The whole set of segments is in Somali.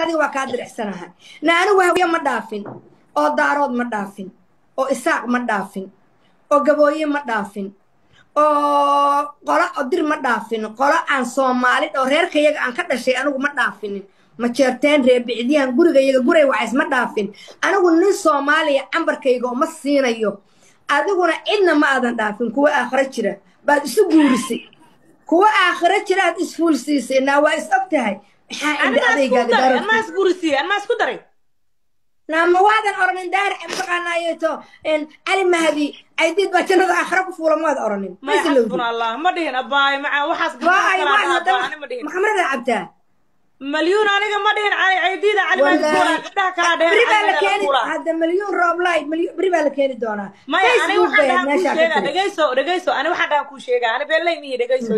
adiga waa kaa diricsanahay na anigu hawiye ma dhaafin oo daarood ma dhaafin oo isaaq ma dhaafin oo gabooye ma dhaafin oo qola dir ma dhaafin qola aan Soomaali oo reerkayaga aan ka dhashay anigu ma dhaafinin ma jeerteen reebicdiyan gurigayaga guray wacays ma dhaafin anigu nin Soomaaliya ambarkayga oo ma siinayo adiguna cidna ma aadan dhaafin kuwa aakhira jira baad isu guurisay kuwa aakhira jira aad isfuulsiisay na waa is ogtahay أنا أسبورسي أنا أسكو دري لما وادن أورنين دار بقنا يتو إن علي مهدي عيديد بتشنو آخرك فولا ما أورنين ما يحسبنا الله ما دهن أباي مع وحسب باي محمد عبده مليون أنا ما دهن عيديد علي مهدي ده كده هذا مليون روبلاي بريبا لكين دونا ما أنا واحد كوشيجا دقيسو أنا واحد كوشيجا أنا بيلي مي دقيسو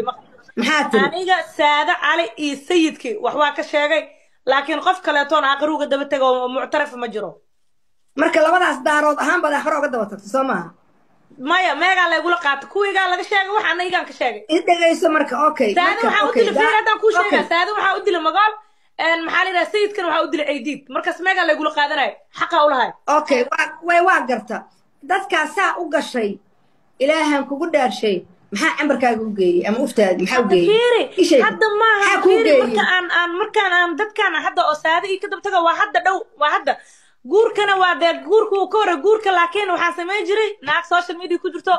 أنا سادة علي سيدك وحوا كشيء لكن قف كلاتون عقروق دبتك ومعترف مجرو مركل لبضع دارود أهم بدأ خروج دبتك سما ما قال يقول قات كوي قال لك شيء وحنا يجان كشيء أنت جايس مركل أوكي سادة وحاودي لفيرة ده كوشيجا سادة وحاودي لمقال المحل رسيد كان وحاودي لعيديد مركز ما قال يقول قادنا حق أولها أوكي وواقرته ده كاسا وقشي إلههم كقدر شيء maxaa ambarkaaga u geeyay ama uftaadi maxaa u geeyay hadda ma aha markaan aan dadkaan hadda oo saada ii ka dabtaga waa hadda dhow waa hadda guurkana waa deer guurku uu ka hore guurka laakiin waxaan sameyn jiray naag social media ku jirto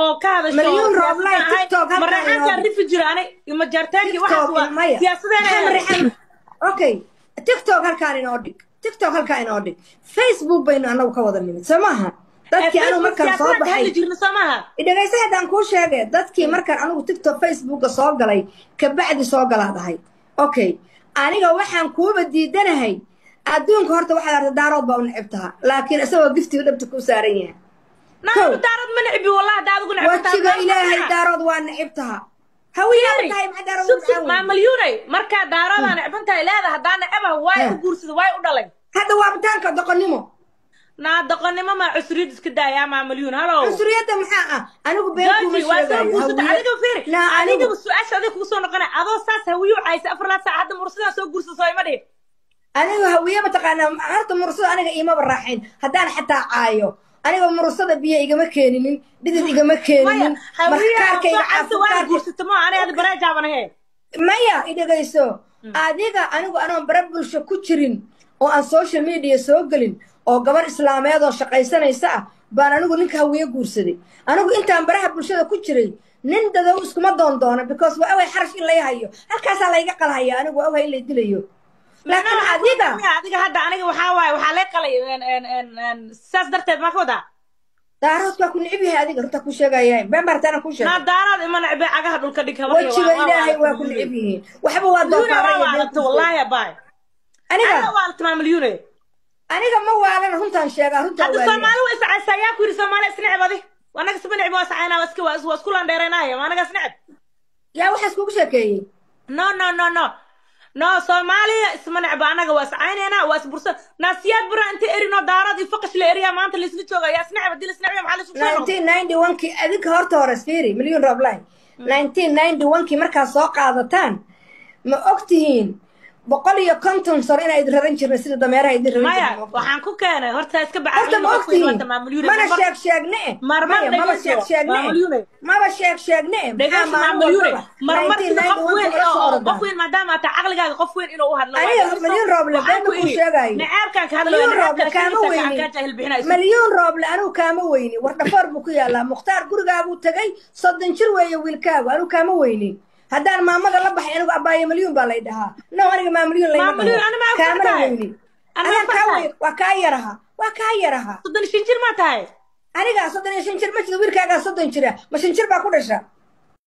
oo ka hadasho milyan roblay tiktok marxanka rifi jiraan ima jartaanki waxa waa siyaasadana okay tiktok halkaan inoo dhig tiktok halkaan inoo dhig facebook baynu anagu ka wada nimid samaha dadkii anu markaan soo baxay idagaysa hadaan kuu sheegay dadkii markaan anigu tiktok facebooka soo galay ka bacdi soo galaadahay okay aniga waxaan kuuba diidanahay adduunka horta waxa la daarood baa u necibtaha laakiin isagoo giftiga dhabta ku saaran yahay daarood ma necbi wallahi daadgu necibtaha wajiga ilaahay daarood waa necibtaha hawiyaa tahay ma daarood ma milyuunay marka daarood aan necbantahay leedahay hadaan necbaha way u guursada way u dhalay hadda waa bitaanka doqonnimo نادقني ماما عسريد اسكدا يا مع مليون هلو عسريد محقة أنا ببينكم مش لا أنا جب السؤال هذاك وصلنا قناة هذا ساس هويو عايز أفرلا ساعة مرسلنا سوق قرص صاي مدري أنا هوية متقنا عرض مرسل أنا إيما بالراحين حتى أنا حتى عايو أنا مرسل بيا إيجا مكانين بدي إيجا مكانين هوية سؤال قرص تما أنا هذا براجع وانا هي مايا إذا جايسو أديك أنا بربل شو كتيرين وعن سوشيال ميديا سوقلين oo gabar islaameed oo shaqaysanaysa baan anigu ninka hawiye guursaday anigu intaan baraha bulshada ku jiray nin dadaw iskuma doona because waa away xarash in la yahayo halkaas la iga qalhaya anigu away in la dilayo laakiin adiga hadda aniga waxa la qalay saas darteed ma kooda daarood ka ku nicbihay adiga runta ku sheegayay baan bartana ku sheegay daarood ima nicbay agaha dhulka dhigay wajiga ilaahay waa ku nicbihay waxba waa doontaa wallahi baay aniga waa tamaam milyuune aniga ma waalan runtaan sheega runtaan waa Soomaali way saacaysaa ku yiri Soomaali isnicbadi wanaga sabnay baa saacayna wasku laan dheereenahay wanaga isnicb yaa waxa isku sheekeeyay no Soomaali ismanacba anaga waa saacayna waa isbursa naasiyad bura inta erino daarad ifaqash la eriya maanta la isla jooga yaa isnicb dil isnicb maxaa la isku soo 1991 ki adinka horta hore fiiri milyan roblay 1991 ki markaa soo qaadataan ma ogtihiin بقول يا كنتم صار إنا يدررين شر نسيت دميرها يدررين مايا وحنكو كان هرت اسكب عقل ما أنا شاك نعم ما بشاك شاك نعم ما بشاك شاك نعم ما مليون مرمت قفوين ما دام تعقل قاعد قفوين إنه هذا أيه مليون روبل بينك وشاقي نعرف كان مليون روبل كامو ويني مليون روبل أنا كامو ويني ورد بكو يلا مختار قرقا أبو تجي صدق شروي ويلكاو أنا كامو ويني هدان ماما قال لبح أنا أبايا مليون بالايدها نو أنا ما مليون لا ما مليون أنا ما كامل أنا كاوي وكايرها صدق شنشر ما تاي أنا قاعد صدق شنشر ما تدور كذا صدق شنشر ما شنشر باكورشة